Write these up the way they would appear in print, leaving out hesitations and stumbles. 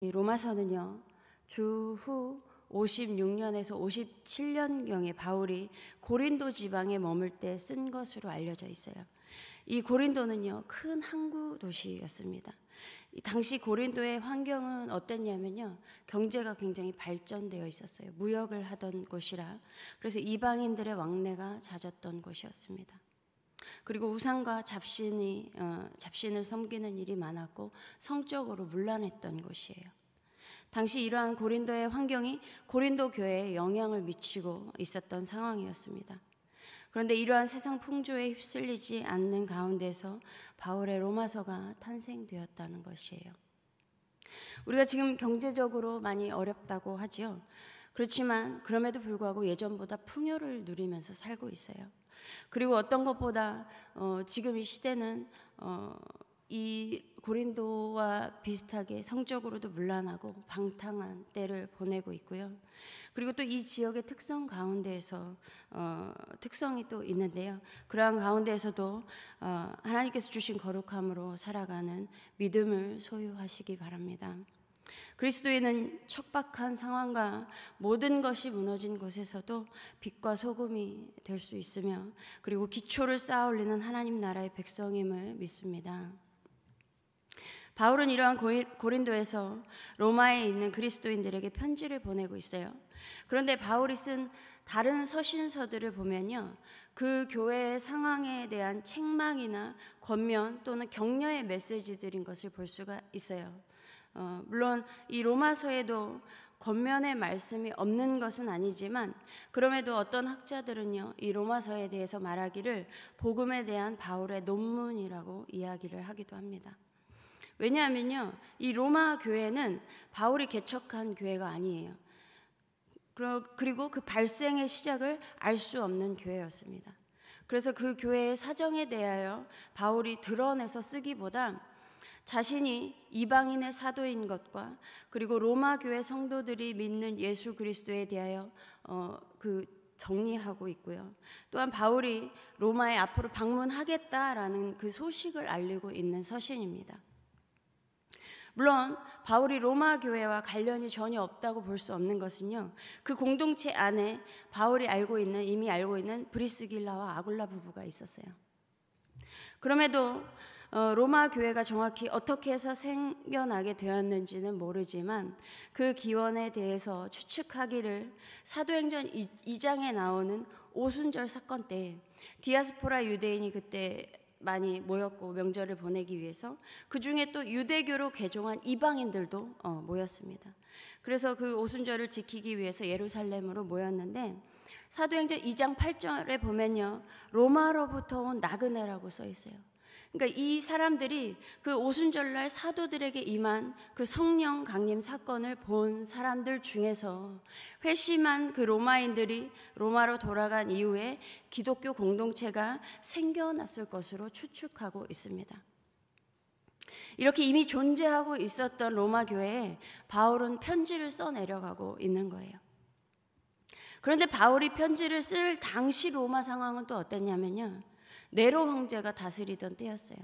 이 로마서는요, 주후 56년에서 57년경에 바울이 고린도 지방에 머물 때 쓴 것으로 알려져 있어요. 이 고린도는요, 큰 항구 도시였습니다. 당시 고린도의 환경은 어땠냐면요, 경제가 굉장히 발전되어 있었어요. 무역을 하던 곳이라, 그래서 이방인들의 왕래가 잦았던 곳이었습니다. 그리고 우상과 잡신을 섬기는 일이 많았고 성적으로 문란했던 곳이에요. 당시 이러한 고린도의 환경이 고린도 교회에 영향을 미치고 있었던 상황이었습니다. 그런데 이러한 세상 풍조에 휩쓸리지 않는 가운데서 바울의 로마서가 탄생되었다는 것이에요. 우리가 지금 경제적으로 많이 어렵다고 하죠. 그렇지만 그럼에도 불구하고 예전보다 풍요를 누리면서 살고 있어요. 그리고 어떤 것보다 지금 이 시대는 이 고린도와 비슷하게 성적으로도 문란하고 방탕한 때를 보내고 있고요. 그리고 또 이 지역의 특성 가운데에서 특성이 또 있는데요. 그러한 가운데에서도 하나님께서 주신 거룩함으로 살아가는 믿음을 소유하시기 바랍니다. 그리스도인은 척박한 상황과 모든 것이 무너진 곳에서도 빛과 소금이 될 수 있으며, 그리고 기초를 쌓아 올리는 하나님 나라의 백성임을 믿습니다. 바울은 이러한 고린도에서 로마에 있는 그리스도인들에게 편지를 보내고 있어요. 그런데 바울이 쓴 다른 서신서들을 보면요, 그 교회의 상황에 대한 책망이나 권면 또는 격려의 메시지들인 것을 볼 수가 있어요. 물론 이 로마서에도 권면의 말씀이 없는 것은 아니지만, 그럼에도 어떤 학자들은요, 이 로마서에 대해서 말하기를 복음에 대한 바울의 논문이라고 이야기를 하기도 합니다. 왜냐하면요, 이 로마 교회는 바울이 개척한 교회가 아니에요. 그리고 그 발생의 시작을 알 수 없는 교회였습니다. 그래서 그 교회의 사정에 대하여 바울이 드러내서 쓰기보다 자신이 이방인의 사도인 것과, 그리고 로마 교회 성도들이 믿는 예수 그리스도에 대하여 정리하고 있고요. 또한 바울이 로마에 앞으로 방문하겠다라는 그 소식을 알리고 있는 서신입니다. 물론 바울이 로마 교회와 관련이 전혀 없다고 볼 수 없는 것은요, 그 공동체 안에 바울이 이미 알고 있는 브리스길라와 아굴라 부부가 있었어요. 그럼에도 로마 교회가 정확히 어떻게 해서 생겨나게 되었는지는 모르지만, 그 기원에 대해서 추측하기를 사도행전 2장에 나오는 오순절 사건 때 디아스포라 유대인이 그때 많이 모였고 명절을 보내기 위해서, 그 중에 또 유대교로 개종한 이방인들도 모였습니다. 그래서 그 오순절을 지키기 위해서 예루살렘으로 모였는데, 사도행전 2장 8절에 보면요, 로마로부터 온 나그네라고 써 있어요. 그러니까 이 사람들이 그 오순절날 사도들에게 임한 그 성령 강림 사건을 본 사람들 중에서 회심한 그 로마인들이 로마로 돌아간 이후에 기독교 공동체가 생겨났을 것으로 추측하고 있습니다. 이렇게 이미 존재하고 있었던 로마 교회에 바울은 편지를 써 내려가고 있는 거예요. 그런데 바울이 편지를 쓸 당시 로마 상황은 또 어땠냐면요, 네로 황제가 다스리던 때였어요.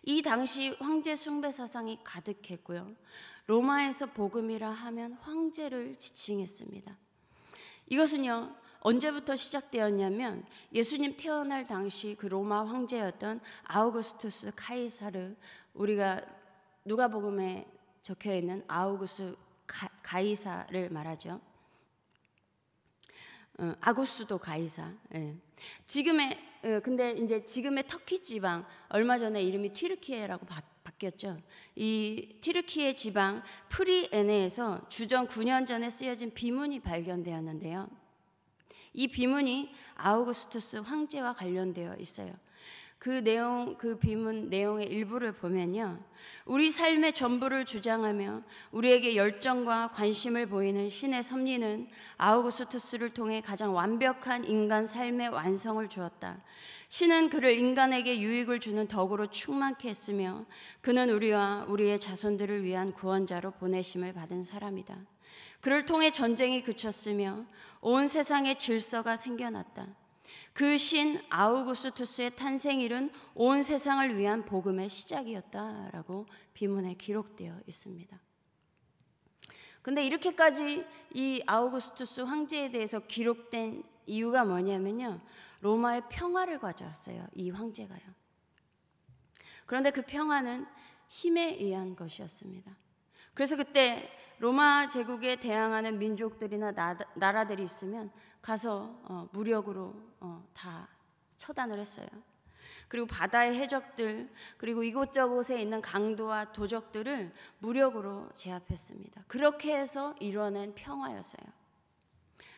이 당시 황제 숭배 사상이 가득했고요, 로마에서 복음이라 하면 황제를 지칭했습니다. 이것은요, 언제부터 시작되었냐면 예수님 태어날 당시 그 로마 황제였던 아우구스투스 카이사르, 우리가 누가복음에 적혀있는 아우구스 가이사를 말하죠. 아구스도 가이사. 예. 근데 이제 지금의 터키 지방, 얼마 전에 이름이 튀르키예라고 바뀌었죠. 이 튀르키예 지방 프리에네에서 주전 9년 전에 쓰여진 비문이 발견되었는데요. 이 비문이 아우구스투스 황제와 관련되어 있어요. 그 비문 내용의 일부를 보면요, 우리 삶의 전부를 주장하며 우리에게 열정과 관심을 보이는 신의 섭리는 아우구스투스를 통해 가장 완벽한 인간 삶의 완성을 주었다. 신은 그를 인간에게 유익을 주는 덕으로 충만케 했으며, 그는 우리와 우리의 자손들을 위한 구원자로 보내심을 받은 사람이다. 그를 통해 전쟁이 그쳤으며 온 세상에 질서가 생겨났다. 그 신 아우구스투스의 탄생일은 온 세상을 위한 복음의 시작이었다라고 비문에 기록되어 있습니다. 근데 이렇게까지 이 아우구스투스 황제에 대해서 기록된 이유가 뭐냐면요, 로마의 평화를 가져왔어요, 이 황제가요. 그런데 그 평화는 힘에 의한 것이었습니다. 그래서 그때 로마 제국에 대항하는 민족들이나 나라들이 있으면 가서 무력으로 다 처단을 했어요. 그리고 바다의 해적들, 그리고 이곳저곳에 있는 강도와 도적들을 무력으로 제압했습니다. 그렇게 해서 이뤄낸 평화였어요.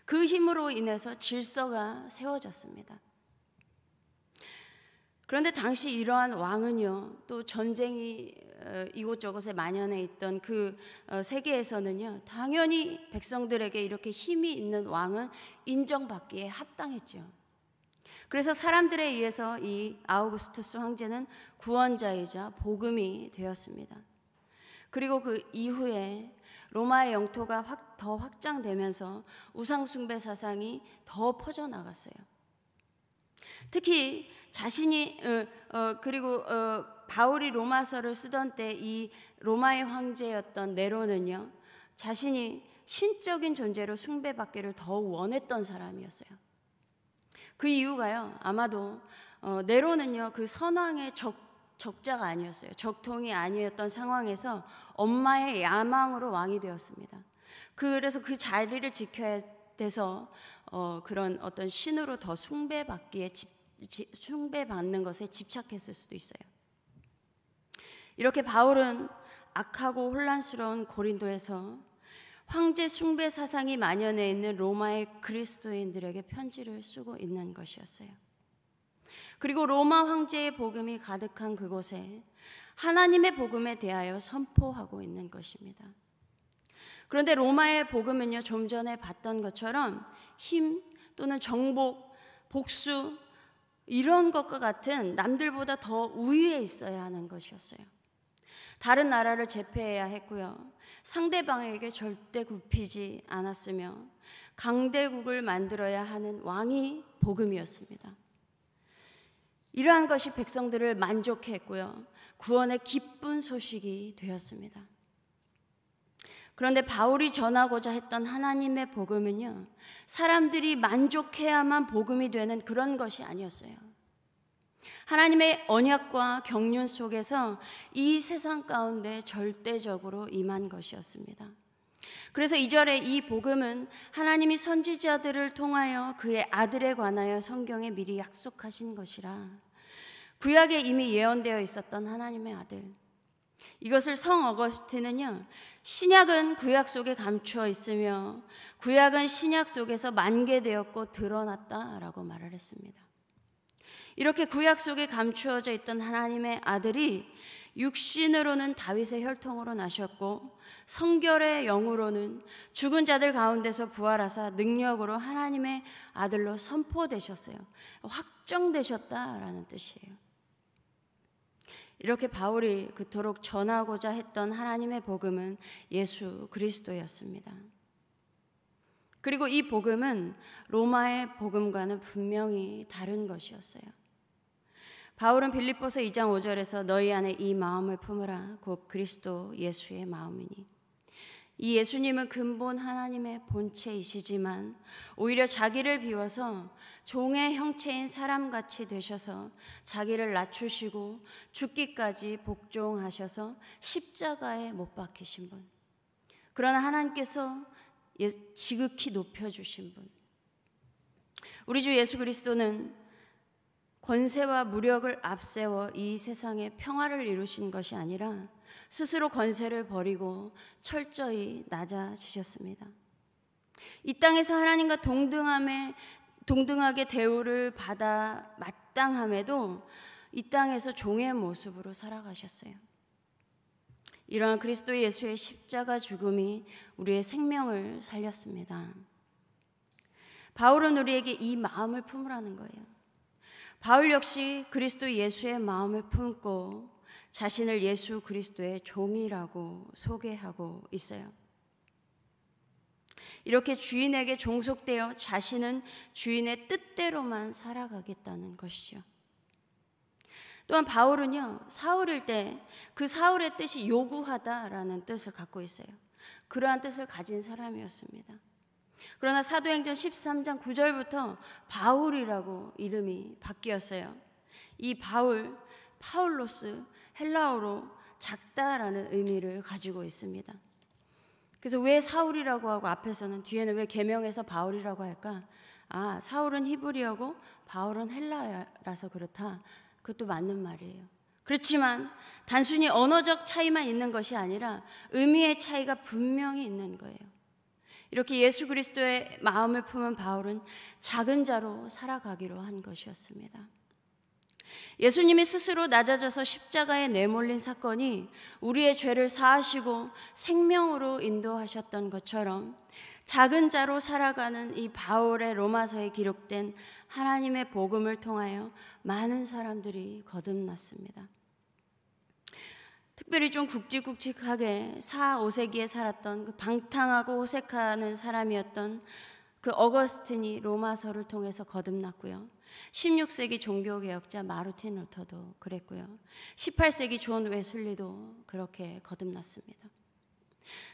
그 힘으로 인해서 질서가 세워졌습니다. 그런데 당시 이러한 왕은요, 또 전쟁이 이곳저곳에 만연해 있던 그 세계에서는요, 당연히 백성들에게 이렇게 힘이 있는 왕은 인정받기에 합당했죠. 그래서 사람들에 의해서 이 아우구스투스 황제는 구원자이자 복음이 되었습니다. 그리고 그 이후에 로마의 영토가 더 확장되면서 우상숭배 사상이 더 퍼져나갔어요. 특히 자신이 그리고 바울이 로마서를 쓰던 때 이 로마의 황제였던 네로는요, 자신이 신적인 존재로 숭배받기를 더욱 원했던 사람이었어요. 그 이유가요, 아마도 네로는요, 그 선왕의 적자가 아니었어요. 적통이 아니었던 상황에서 엄마의 야망으로 왕이 되었습니다. 그래서 그 자리를 지켜야 돼서 그런 어떤 신으로 더 숭배받는 것에 집착했을 수도 있어요. 이렇게 바울은 악하고 혼란스러운 고린도에서 황제 숭배 사상이 만연해 있는 로마의 그리스도인들에게 편지를 쓰고 있는 것이었어요. 그리고 로마 황제의 복음이 가득한 그곳에 하나님의 복음에 대하여 선포하고 있는 것입니다. 그런데 로마의 복음은요, 좀 전에 봤던 것처럼 힘 또는 정복, 복수 이런 것과 같은 남들보다 더 우위에 있어야 하는 것이었어요. 다른 나라를 제패해야 했고요, 상대방에게 절대 굽히지 않았으며 강대국을 만들어야 하는 왕이 복음이었습니다. 이러한 것이 백성들을 만족해 했고요, 구원의 기쁜 소식이 되었습니다. 그런데 바울이 전하고자 했던 하나님의 복음은요, 사람들이 만족해야만 복음이 되는 그런 것이 아니었어요. 하나님의 언약과 경륜 속에서 이 세상 가운데 절대적으로 임한 것이었습니다. 그래서 2절에 이 복음은 하나님이 선지자들을 통하여 그의 아들에 관하여 성경에 미리 약속하신 것이라, 구약에 이미 예언되어 있었던 하나님의 아들. 이것을 성 어거스틴은요, 신약은 구약 속에 감추어 있으며 구약은 신약 속에서 만개되었고 드러났다라고 말을 했습니다. 이렇게 구약 속에 감추어져 있던 하나님의 아들이 육신으로는 다윗의 혈통으로 나셨고 성결의 영으로는 죽은 자들 가운데서 부활하사 능력으로 하나님의 아들로 선포되셨어요. 확정되셨다라는 뜻이에요. 이렇게 바울이 그토록 전하고자 했던 하나님의 복음은 예수 그리스도였습니다. 그리고 이 복음은 로마의 복음과는 분명히 다른 것이었어요. 바울은 빌립보서 2장 5절에서 너희 안에 이 마음을 품으라 곧 그리스도 예수의 마음이니, 이 예수님은 근본 하나님의 본체이시지만 오히려 자기를 비워서 종의 형체인 사람같이 되셔서 자기를 낮추시고 죽기까지 복종하셔서 십자가에 못 박히신 분, 그러나 하나님께서 지극히 높여주신 분, 우리 주 예수 그리스도는 권세와 무력을 앞세워 이 세상에 평화를 이루신 것이 아니라 스스로 권세를 버리고 철저히 낮아지셨습니다. 이 땅에서 하나님과 동등하게 대우를 받아 마땅함에도 이 땅에서 종의 모습으로 살아가셨어요. 이러한 그리스도 예수의 십자가 죽음이 우리의 생명을 살렸습니다. 바울은 우리에게 이 마음을 품으라는 거예요. 바울 역시 그리스도 예수의 마음을 품고 자신을 예수 그리스도의 종이라고 소개하고 있어요. 이렇게 주인에게 종속되어 자신은 주인의 뜻대로만 살아가겠다는 것이죠. 또한 바울은요, 사울일 때 그 사울의 뜻이 요구하다라는 뜻을 갖고 있어요. 그러한 뜻을 가진 사람이었습니다. 그러나 사도행전 13장 9절부터 바울이라고 이름이 바뀌었어요. 이 바울, 파울로스, 헬라어로 작다라는 의미를 가지고 있습니다. 그래서 왜 사울이라고 하고 앞에서는 뒤에는 왜 계명해서 바울이라고 할까? 아, 사울은 히브리어고 바울은 헬라어라서 그렇다. 그것도 맞는 말이에요. 그렇지만 단순히 언어적 차이만 있는 것이 아니라 의미의 차이가 분명히 있는 거예요. 이렇게 예수 그리스도의 마음을 품은 바울은 작은 자로 살아가기로 한 것이었습니다. 예수님이 스스로 낮아져서 십자가에 내몰린 사건이 우리의 죄를 사하시고 생명으로 인도하셨던 것처럼 작은 자로 살아가는 이 바울의 로마서에 기록된 하나님의 복음을 통하여 많은 사람들이 거듭났습니다. 특별히 좀 굵직굵직하게 4, 5세기에 살았던 그 방탕하고 호색하는 사람이었던 그 어거스틴이 로마서를 통해서 거듭났고요. 16세기 종교개혁자 마르틴 루터도 그랬고요. 18세기 존 웨슬리도 그렇게 거듭났습니다.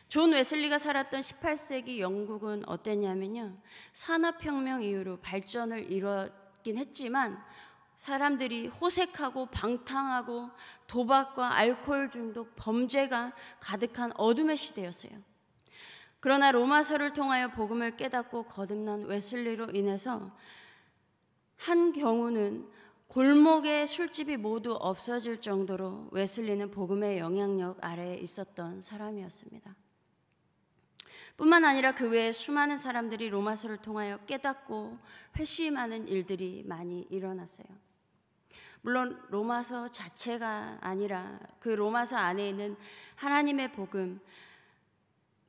존 웨슬리가 살았던 18세기 영국은 어땠냐면요, 산업혁명 이후로 발전을 이뤘긴 했지만 사람들이 호색하고 방탕하고 도박과 알코올 중독, 범죄가 가득한 어둠의 시대였어요. 그러나 로마서를 통하여 복음을 깨닫고 거듭난 웨슬리로 인해서 한 경우는 골목의 술집이 모두 없어질 정도로 웨슬리는 복음의 영향력 아래에 있었던 사람이었습니다. 뿐만 아니라 그 외에 수많은 사람들이 로마서를 통하여 깨닫고 회심하는 일들이 많이 일어났어요. 물론 로마서 자체가 아니라 그 로마서 안에 있는 하나님의 복음,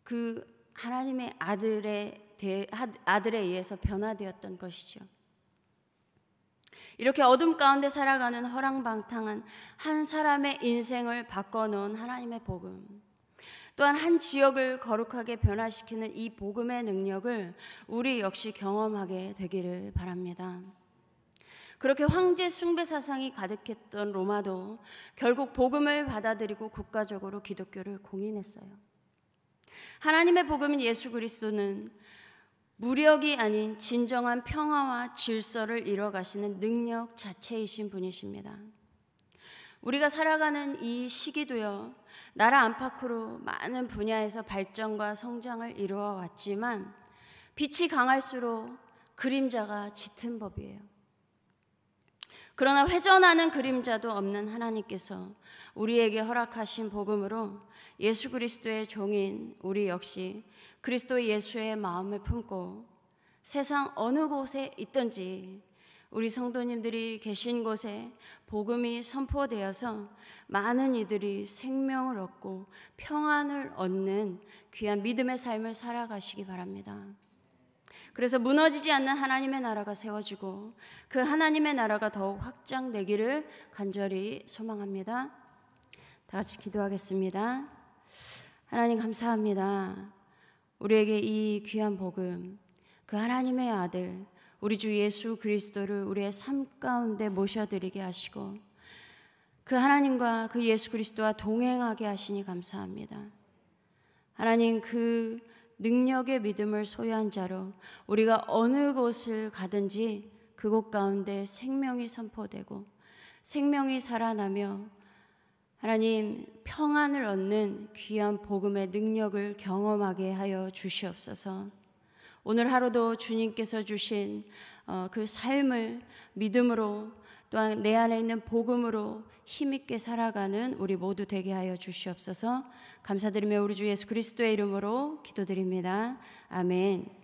그 하나님의 아들에 의해서 변화되었던 것이죠. 이렇게 어둠 가운데 살아가는 허랑방탕한 한 사람의 인생을 바꿔놓은 하나님의 복음, 또한 한 지역을 거룩하게 변화시키는 이 복음의 능력을 우리 역시 경험하게 되기를 바랍니다. 그렇게 황제 숭배 사상이 가득했던 로마도 결국 복음을 받아들이고 국가적으로 기독교를 공인했어요. 하나님의 복음인 예수 그리스도는 무력이 아닌 진정한 평화와 질서를 이뤄가시는 능력 자체이신 분이십니다. 우리가 살아가는 이 시기도요, 나라 안팎으로 많은 분야에서 발전과 성장을 이루어 왔지만 빛이 강할수록 그림자가 짙은 법이에요. 그러나 회전하는 그림자도 없는 하나님께서 우리에게 허락하신 복음으로 예수 그리스도의 종인 우리 역시 그리스도 예수의 마음을 품고 세상 어느 곳에 있든지 우리 성도님들이 계신 곳에 복음이 선포되어서 많은 이들이 생명을 얻고 평안을 얻는 귀한 믿음의 삶을 살아가시기 바랍니다. 그래서 무너지지 않는 하나님의 나라가 세워지고 그 하나님의 나라가 더욱 확장되기를 간절히 소망합니다. 다 같이 기도하겠습니다. 하나님 감사합니다. 우리에게 이 귀한 복음, 그 하나님의 아들 우리 주 예수 그리스도를 우리의 삶 가운데 모셔드리게 하시고 그 하나님과 그 예수 그리스도와 동행하게 하시니 감사합니다. 하나님, 그 능력의 믿음을 소유한 자로 우리가 어느 곳을 가든지 그곳 가운데 생명이 선포되고 생명이 살아나며 하나님 평안을 얻는 귀한 복음의 능력을 경험하게 하여 주시옵소서. 오늘 하루도 주님께서 주신 그 삶을 믿음으로 또한 내 안에 있는 복음으로 힘있게 살아가는 우리 모두 되게 하여 주시옵소서. 감사드리며 우리 주 예수 그리스도의 이름으로 기도드립니다. 아멘.